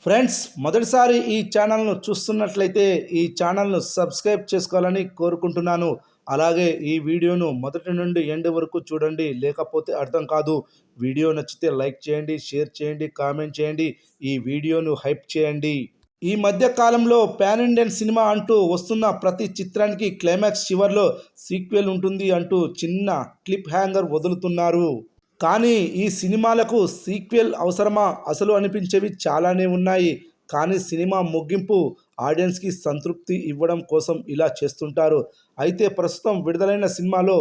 Friends, మొదటిసారి ఈ ఛానల్ను చూస్తున్నట్లయితే ఈ ఛానల్ను సబ్స్క్రైబ్ చేసుకోవాలని కోరుకుంటున్నాను. అలాగే ఈ వీడియోను మొదటి నుండి ఎండ్ వరకు చూడండి, లేకపోతే అర్థం కాదు. వీడియో నచ్చితే లైక్ చేయండి, షేర్ చేయండి, కామెంట్ చేయండి, ఈ వీడియోను హైప్ చేయండి. ఈ మధ్య కాలంలో పాన్ ఇండియన్ సినిమా అంటూ వస్తున్న ప్రతి చిత్రానికి క్లైమాక్స్ చివర్లో సీక్వెల్ ఉంటుంది అంటూ చిన్న క్లిప్ హ్యాంగర్ వదులుతున్నారు. కానీ ఈ సినిమాలకు సీక్వెల్ అవసరమా అసలు అనిపించేవి చాలానే ఉన్నాయి. కానీ సినిమా ముగింపు ఆడియన్స్కి సంతృప్తి ఇవ్వడం కోసం ఇలా చేస్తుంటారు. అయితే ప్రస్తుతం విడుదలైన సినిమాలో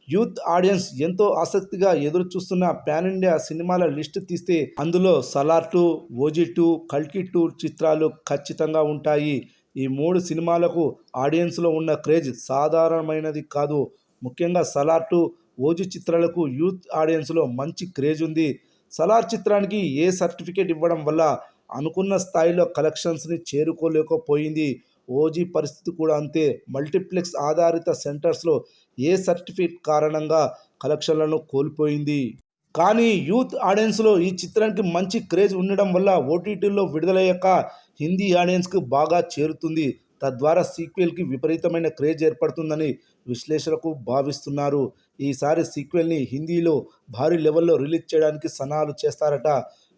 యూత్ ఆడియన్స్ ఎంతో ఆసక్తిగా ఎదురు చూస్తున్న పాన్ ఇండియా సినిమాల లిస్టు తీస్తే అందులో సలార్ 2, ఓజీ 2, కల్కి 2 చిత్రాలు ఖచ్చితంగా ఉంటాయి. ఈ 3 సినిమాలకు ఆడియన్స్లో ఉన్న క్రేజ్ సాధారణమైనది కాదు. ముఖ్యంగా సలార్ 2, ఓజీ చిత్రాలకు యూత్ ఆడియన్స్లో మంచి క్రేజ్ ఉంది. సలార్ చిత్రానికి ఏ సర్టిఫికేట్ ఇవ్వడం వల్ల అనుకున్న స్థాయిలో కలెక్షన్స్ని చేరుకోలేకపోయింది. ఓజీ పరిస్థితి కూడా అంతే. మల్టీప్లెక్స్ ఆధారిత సెంటర్స్లో ఏ సర్టిఫికేట్ కారణంగా కలెక్షన్లను కోల్పోయింది. కానీ యూత్ ఆడియన్స్లో ఈ చిత్రానికి మంచి క్రేజ్ ఉండడం వల్ల ఓటీటీలో విడుదలయ్యాక హిందీ ఆడియన్స్కి బాగా చేరుతుంది. తద్వారా సీక్వెల్కి విపరీతమైన క్రేజ్ ఏర్పడుతుందని విశ్లేషకులు భావిస్తున్నారు. ఈసారి సీక్వెల్ని హిందీలో భారీ లెవెల్లో రిలీజ్ చేయడానికి సన్నాహాలు చేస్తారట.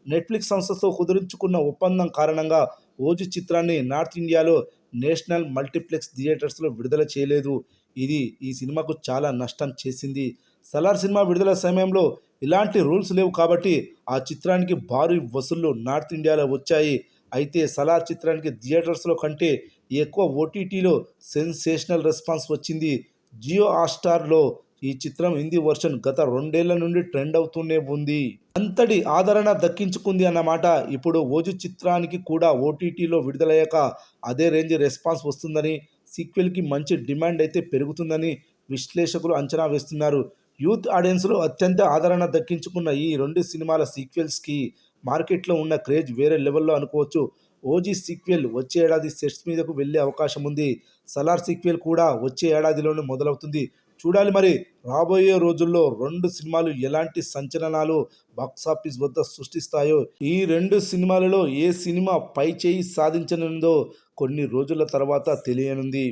నెట్ఫ్లిక్స్ సంస్థతో కుదుర్చుకున్న ఒప్పందం కారణంగా ఓజీ చిత్రాన్ని నార్త్ ఇండియాలో నేషనల్ మల్టీప్లెక్స్ థియేటర్స్లో విడుదల చేయలేదు. ఇది ఈ సినిమాకు చాలా నష్టం చేసింది. సలార్ సినిమా విడుదల సమయంలో ఇలాంటి రూల్స్ లేవు కాబట్టి ఆ చిత్రానికి భారీ వసూళ్లు నార్త్ ఇండియాలో వచ్చాయి. అయితే సలార్ చిత్రానికి థియేటర్స్లో కంటే ఎక్కువ ఓటీటీలో సెన్సేషనల్ రెస్పాన్స్ వచ్చింది. జియో హాట్‌స్టార్లో ఈ చిత్రం హిందీ వర్షన్ గత 2 ఏళ్ల నుండి ట్రెండ్ అవుతూనే ఉంది. అంతటి ఆదరణ దక్కించుకుంది అన్నమాట. ఇప్పుడు ఓజీ చిత్రానికి కూడా ఓటీటీలో విడుదలయ్యాక అదే రేంజ్ రెస్పాన్స్ వస్తుందని, సీక్వెల్కి మంచి డిమాండ్ అయితే పెరుగుతుందని విశ్లేషకులు అంచనా వేస్తున్నారు. యూత్ ఆడియన్స్లో అత్యంత ఆదరణ దక్కించుకున్న ఈ 2 సినిమాల సీక్వెల్స్కి మార్కెట్లో ఉన్న క్రేజ్ వేరే లెవెల్లో అనుకోవచ్చు. ఓజీ సీక్వెల్ వచ్చే ఏడాది సెట్స్ మీదకు వెళ్లే అవకాశం ఉంది. సలార్ సీక్వెల్ కూడా వచ్చే ఏడాదిలోనే మొదలవుతుంది. చూడాలి మరి రాబోయే రోజుల్లో 2 సినిమాలు ఎలాంటి సంచలనాలు బాక్సాఫీస్ వద్ద సృష్టిస్తాయో. ఈ 2 సినిమాలలో ఏ సినిమా పై చేయి సాధించనుందో కొన్ని రోజుల తర్వాత తెలియనుంది.